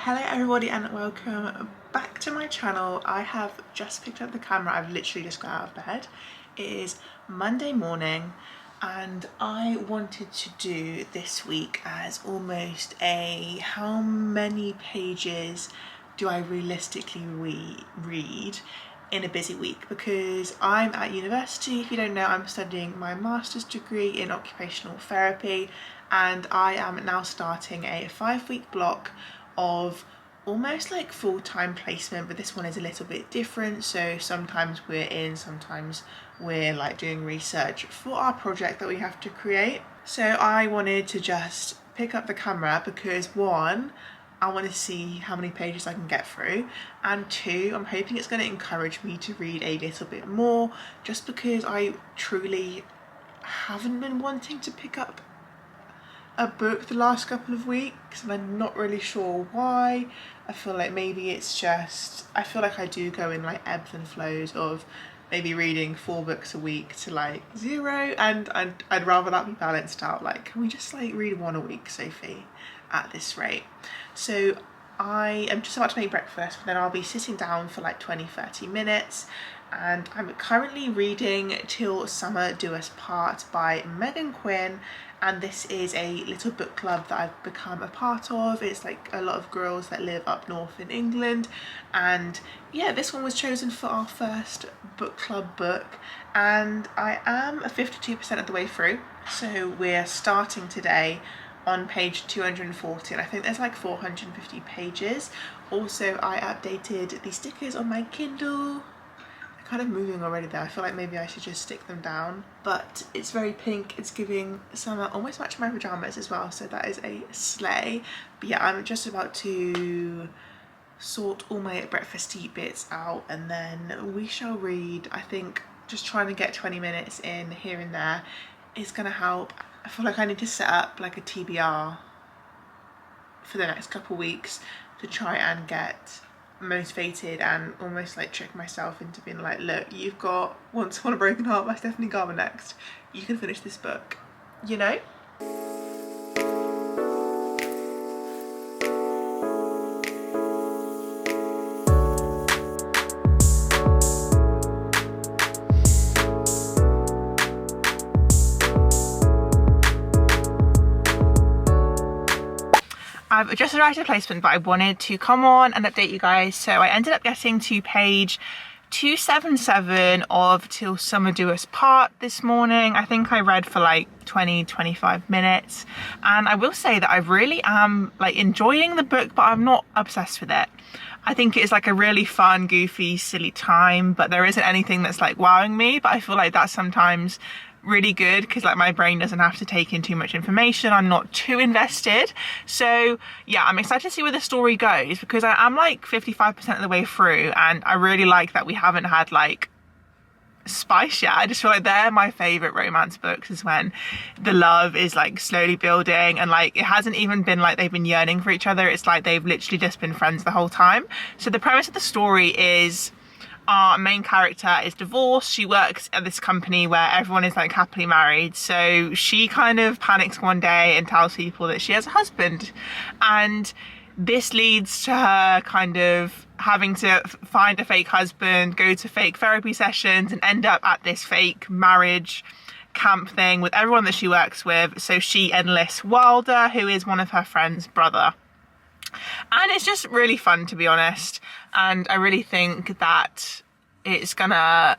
Hello everybody and welcome back to my channel. I have just picked up the camera. I've literally just got out of bed. It is Monday morning and I wanted to do this week as almost a how many pages do I realistically read in a busy week, because I'm at university. If you don't know, I'm studying my master's degree in occupational therapy and I am now starting a 5-week block of almost like full-time placement, but this one is a little bit different. So sometimes we're in, sometimes we're like doing research for our project that we have to create. So I wanted to just pick up the camera because one, I want to see how many pages I can get through, and two, I'm hoping it's going to encourage me to read a little bit more, just because I truly haven't been wanting to pick up a book the last couple of weeks and I'm not really sure why. I feel like maybe it's just, I feel like I do go in like ebbs and flows of maybe reading 4 books a week to like 0, and I'd rather that be balanced out. Like, can we just like read 1 a week, Sophie, at this rate? So I am just about to make breakfast, but then I'll be sitting down for like 20-30 minutes, and I'm currently reading Till Summer Do Us Part by Megan Quinn, and this is a little book club that I've become a part of. It's like a lot of girls that live up north in England, and yeah, this one was chosen for our first book club book, and I am 52% of the way through. So we're starting today on page 240 and I think there's like 450 pages. Also, I updated the stickers on my Kindle. They're kind of moving already there. I feel like maybe I should just stick them down, but it's very pink. It's giving summer, almost matching my pajamas as well, so that is a slay. But yeah, I'm just about to sort all my breakfasty bits out and then we shall read. I think just trying to get 20 minutes in here and there is gonna help. I feel like I need to set up like a TBR for the next couple weeks to try and get motivated and almost like trick myself into being like, look, you've got Once Upon a Broken Heart by Stephanie Garber next. You can finish this book, you know? I've just arrived at placement, but I wanted to come on and update you guys. So I ended up getting to page 277 of Till Summer Do Us Part this morning. I think I read for like 20-25 minutes, and I will say that I really am like enjoying the book, but I'm not obsessed with it. I think it is like a really fun, goofy, silly time, but there isn't anything that's like wowing me. But I feel like that's sometimes really good because like my brain doesn't have to take in too much information. I'm not too invested. So yeah, I'm excited to see where the story goes because I am like 55% of the way through, and I really like that we haven't had like spice yet. I just feel like they're my favorite romance books, is when the love is like slowly building and like it hasn't even been like they've been yearning for each other. It's like they've literally just been friends the whole time. So the premise of the story is our main character is divorced. She works at this company where everyone is like happily married, so she kind of panics one day and tells people that she has a husband, and this leads to her kind of having to find a fake husband, go to fake therapy sessions, and end up at this fake marriage camp thing with everyone that she works with. So she enlists Wilder, who is one of her friend's brother. And it's just really fun, to be honest, and I really think that it's gonna,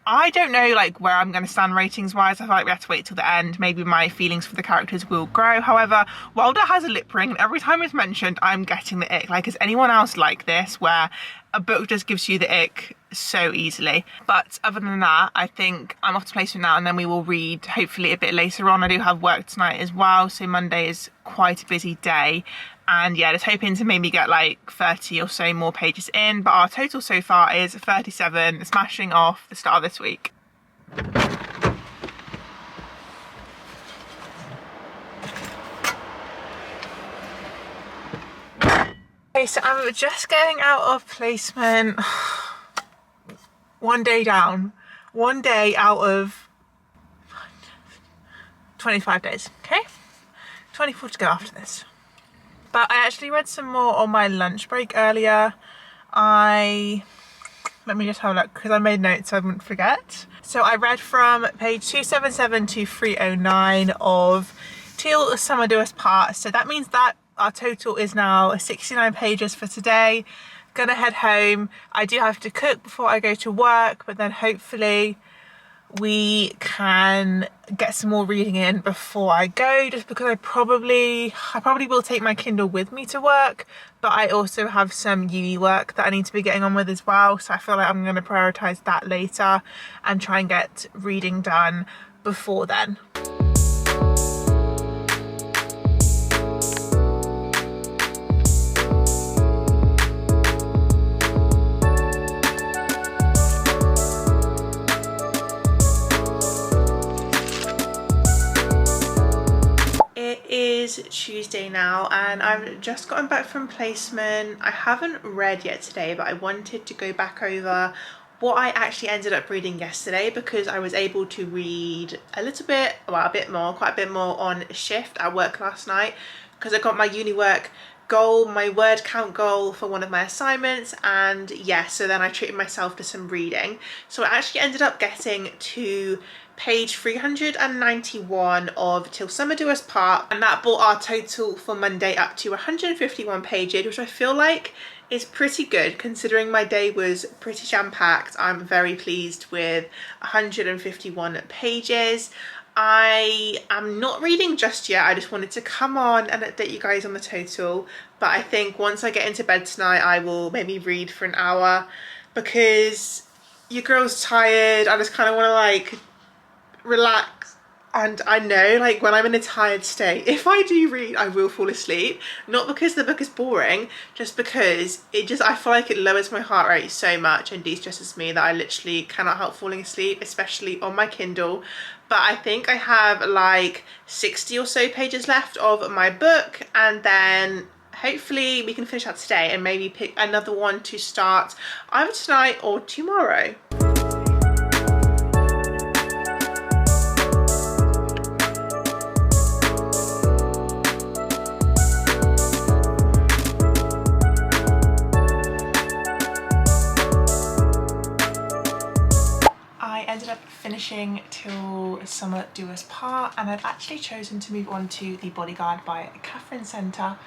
I don't know like where I'm gonna stand ratings wise. I feel like we have to wait till the end. Maybe my feelings for the characters will grow. However, Wilder has a lip ring and every time it's mentioned I'm getting the ick. Like, is anyone else like this, where a book just gives you the ick so easily? But other than that, I think I'm off to placement now, and then we will read hopefully a bit later on. I do have work tonight as well, so Monday is quite a busy day, and yeah, just hoping to maybe get like 30 or so more pages in. But our total so far is 37, smashing off the start of this week. Okay, so I'm just getting out of placement. One day down, 1 day out of 25 days, okay? 24 to go after this. But I actually read some more on my lunch break earlier. Let me just have a look because I made notes so I wouldn't forget. So I read from page 277 to 309 of Till Summer Do Us Part. So that means that our total is now 69 pages for today. Gonna head home. I do have to cook before I go to work, but then hopefully we can get some more reading in before I go, just because I probably will take my Kindle with me to work, but I also have some uni work that I need to be getting on with as well, so I feel like I'm going to prioritize that later and try and get reading done before then. Is Tuesday now and I've just gotten back from placement. I haven't read yet today, but I wanted to go back over what I actually ended up reading yesterday, because I was able to read a little bit, well, quite a bit more on shift at work last night, because I got my uni work goal, my word count goal for one of my assignments, and yeah, so then I treated myself to some reading. So I actually ended up getting to page 391 of Till Summer Do Us Part, and that brought our total for Monday up to 151 pages, which I feel like is pretty good considering my day was pretty jam-packed. I'm very pleased with 151 pages. I am not reading just yet. I just wanted to come on and update you guys on the total, but I think once I get into bed tonight I will maybe read for an hour, because your girl's tired. I just kind of want to like relax, and I know like when I'm in a tired state, if I do read I will fall asleep, not because the book is boring, just because I feel like it lowers my heart rate so much and de-stresses me that I literally cannot help falling asleep, especially on my Kindle. But I think I have like 60 or so pages left of my book, and then hopefully we can finish that today and maybe pick another one to start either tonight or tomorrow. Ended up finishing Till Summer Do Us Part, and I've actually chosen to move on to The Bodyguard by Catherine Center.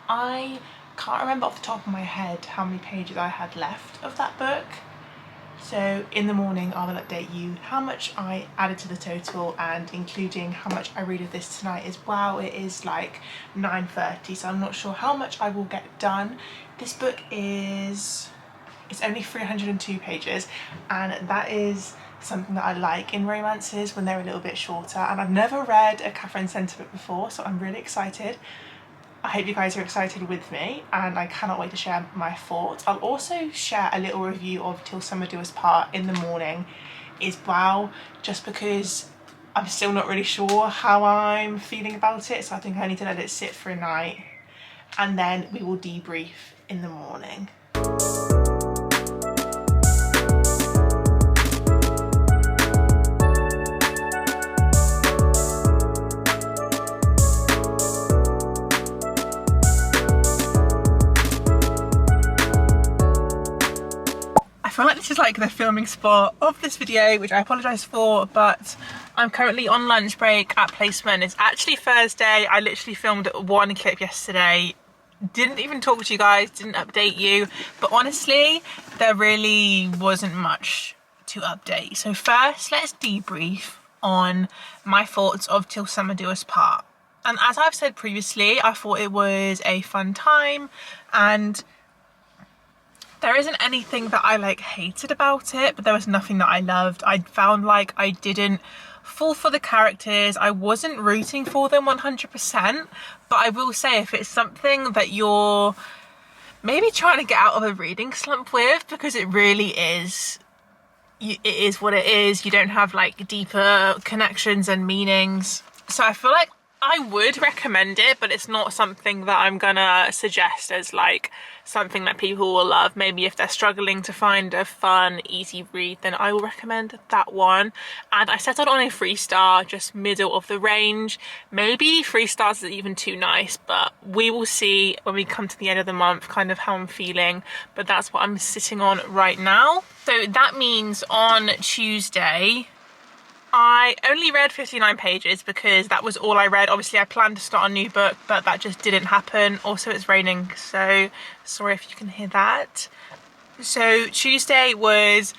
I can't remember off the top of my head how many pages I had left of that book, so in the morning I will update you how much I added to the total, and including how much I read of this tonight as well. It is like 9:30, so I'm not sure how much I will get done. This book it's only 302 pages, and that is something that I like in romances when they're a little bit shorter, and I've never read a Catherine Center book before, so I'm really excited. I hope you guys are excited with me, and I cannot wait to share my thoughts. I'll also share a little review of Till Summer Do Us Part in the morning as well, just because I'm still not really sure how I'm feeling about it, so I think I need to let it sit for a night, and then we will debrief in the morning. I feel like this is like the filming spot of this video, which I apologise for, but I'm currently on lunch break at placement. It's actually Thursday. I literally filmed one clip yesterday, didn't even talk to you guys, didn't update you, but honestly there really wasn't much to update. So first, let's debrief on my thoughts of Till Summer Do Us Part. And as I've said previously, I thought it was a fun time, and there isn't anything that I like hated about it, but there was nothing that I loved. I found like I didn't fall for the characters. I wasn't rooting for them 100%, but I will say, if it's something that you're maybe trying to get out of a reading slump with, because it really is, it is what it is. You don't have like deeper connections and meanings. So I feel like I would recommend it, but it's not something that I'm gonna suggest as like something that people will love. Maybe if they're struggling to find a fun, easy read, then I will recommend that one. And I settled on a 3-star, just middle of the range. Maybe 3 stars is even too nice, but we will see when we come to the end of the month kind of how I'm feeling. But that's what I'm sitting on right now. So that means on Tuesday, I only read 59 pages because that was all I read. Obviously I planned to start a new book, but that just didn't happen. Also it's raining, so sorry if you can hear that. So Tuesday was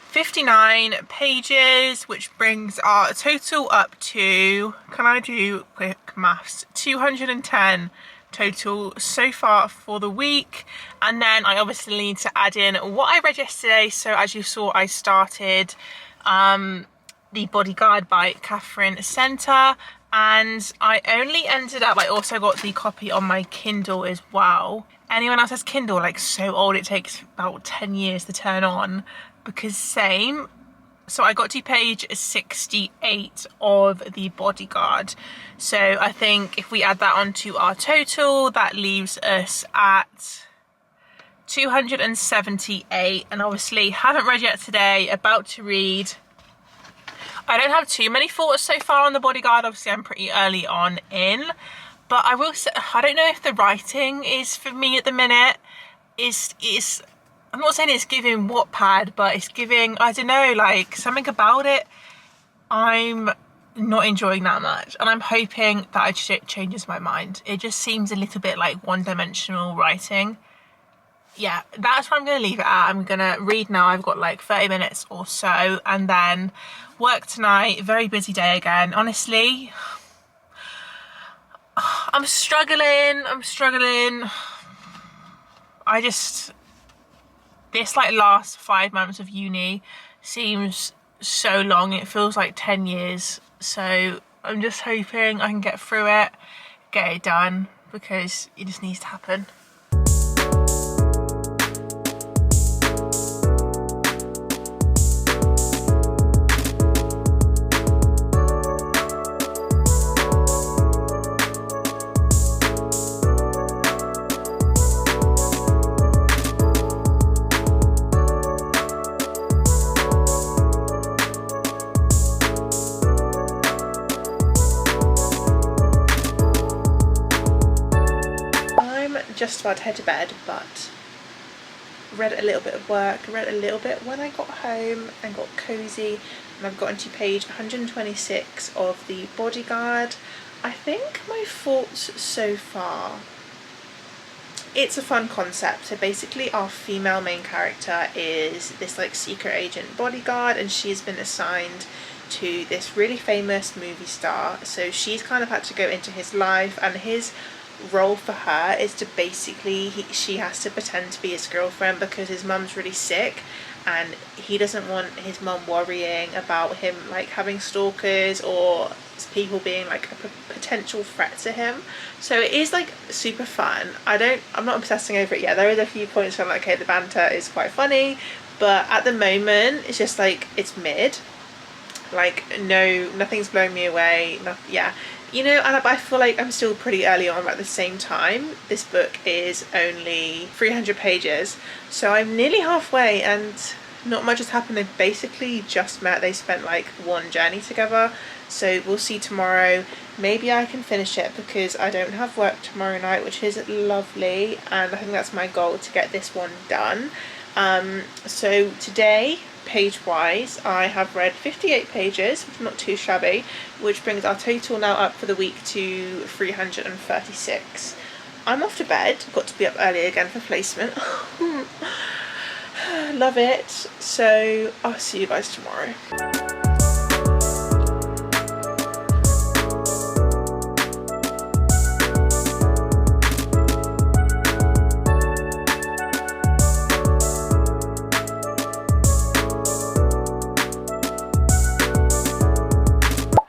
59 pages, which brings our total up to, can I do quick maths, 210 total so far for the week. And then I obviously need to add in what I read yesterday. So as you saw, I started The Bodyguard by Catherine Center, and I only ended up, I also got the copy on my Kindle as well. Anyone else has Kindle? Like so old, it takes about 10 years to turn on, because same. So I got to page 68 of The Bodyguard. So I think if we add that onto our total, that leaves us at 278, and obviously haven't read yet today, about to read. I don't have too many thoughts so far on The Bodyguard. Obviously I'm pretty early on in, but I will say, I don't know if the writing is for me at the minute. I'm not saying it's giving Wattpad, but it's giving, I don't know, like something about it I'm not enjoying that much, and I'm hoping that it changes my mind. It just seems a little bit like one-dimensional writing. Yeah, that's where I'm going to leave it at. I'm going to read now. I've got like 30 minutes or so, and then work tonight. Very busy day again. Honestly, I'm struggling. This like last 5 months of uni seems so long. It feels like 10 years. So I'm just hoping I can get through it, get it done, because it just needs to happen. Just about to head to bed, but read a little bit of work, read a little bit when I got home and got cozy, and I've gotten to page 126 of The Bodyguard. I think my thoughts so far, it's a fun concept. So basically our female main character is this like secret agent bodyguard, and she's been assigned to this really famous movie star. So she's kind of had to go into his life, and his role for her is to basically, she has to pretend to be his girlfriend because his mum's really sick, and he doesn't want his mum worrying about him like having stalkers or people being like a potential threat to him. So it is like super fun. I'm not obsessing over it yet. There is a few points where I'm like, okay, the banter is quite funny, but at the moment it's just like, it's mid, like nothing's blowing me away. Yeah, you know, and I feel like I'm still pretty early on, but at the same time this book is only 300 pages, so I'm nearly halfway and not much has happened. They've basically just met. They spent like one journey together, so we'll see tomorrow. Maybe I can finish it because I don't have work tomorrow night, which is lovely, and I think that's my goal, to get this one done. So today, page wise, I have read 58 pages, which is not too shabby, which brings our total now up for the week to 336. I'm off to bed. Got to be up early again for placement. Love it. So I'll see you guys tomorrow.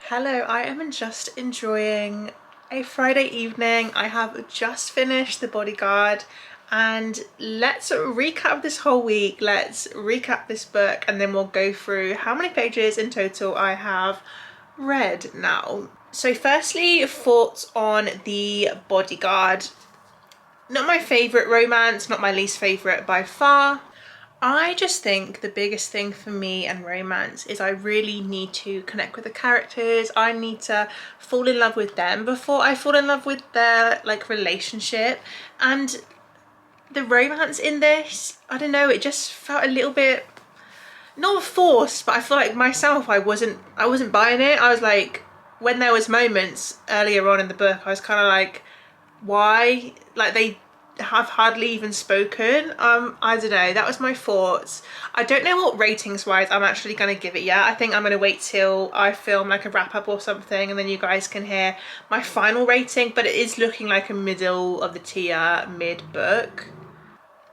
Hello, I am just enjoying a Friday evening. I have just finished The Bodyguard, and let's recap this whole week. Let's recap this book, and then we'll go through how many pages in total I have read now. So firstly, thoughts on The Bodyguard. Not my favourite romance, not my least favourite by far. I just think the biggest thing for me and romance is I really need to connect with the characters. I need to fall in love with them before I fall in love with their like relationship. And the romance in this, I don't know, it just felt a little bit not forced, but I feel like myself I wasn't buying it. I was like, when there was moments earlier on in the book, I was kind of like, why? Like, they have hardly even spoken. I don't know, that was my thoughts. I don't know what ratings wise I'm actually going to give it yet. I think I'm going to wait till I film like a wrap up or something, and then you guys can hear my final rating, but it is looking like a middle of the tier mid book.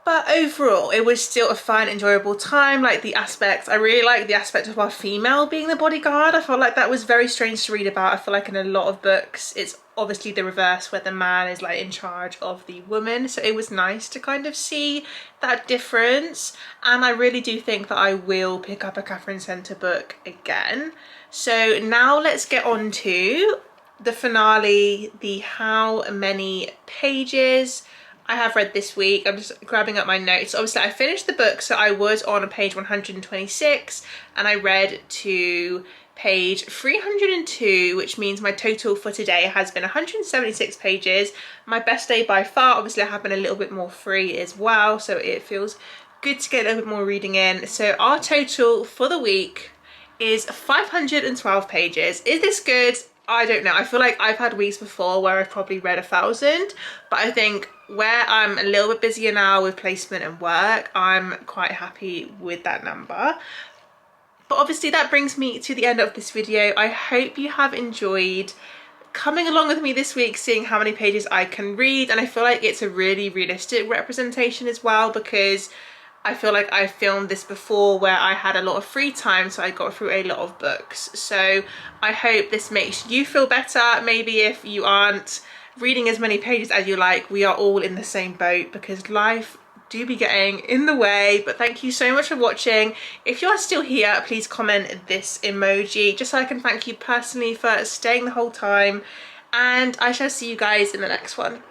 But overall, it was still a fun, enjoyable time. Like the aspect, I really like the aspect of our female being the bodyguard. I felt like that was very strange to read about. I feel like in a lot of books, it's obviously the reverse where the man is like in charge of the woman. So it was nice to kind of see that difference. And I really do think that I will pick up a Catherine Centre book again. So now let's get on to the finale, the how many pages I have read this week. I'm just grabbing up my notes. Obviously I finished the book, so I was on page 126 and I read to page 302, which means my total for today has been 176 pages. My best day by far. Obviously I have been a little bit more free as well, so it feels good to get a little bit more reading in. So our total for the week is 512 pages. Is this good? I don't know. I feel like I've had weeks before where I've probably read 1,000, but I think where I'm a little bit busier now with placement and work, I'm quite happy with that number. But obviously that brings me to the end of this video. I hope you have enjoyed coming along with me this week, seeing how many pages I can read, and I feel like it's a really realistic representation as well, because I feel like I filmed this before where I had a lot of free time, so I got through a lot of books. So I hope this makes you feel better. Maybe if you aren't reading as many pages as you like, we are all in the same boat because life do be getting in the way. But thank you so much for watching. If you are still here, please comment this emoji just so I can thank you personally for staying the whole time, and I shall see you guys in the next one.